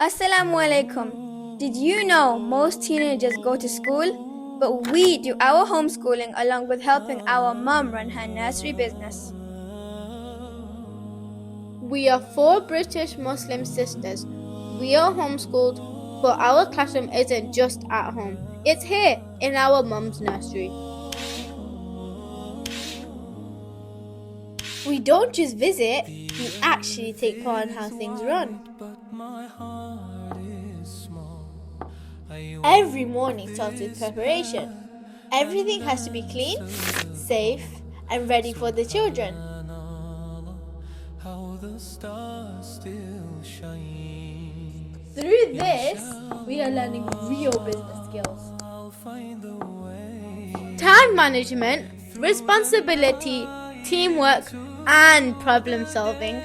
Assalamu alaikum. Did you know most teenagers go to school? But we do our homeschooling along with helping our mum run her nursery business. We are four British Muslim sisters. We are homeschooled, but our classroom isn't just at home. It's here in our mum's nursery. We don't just visit, we actually take part in how things run. Every morning starts with preparation. Everything has to be clean, safe, and ready for the children. Through this, we are learning real business skills. Time management, responsibility, teamwork, and problem solving.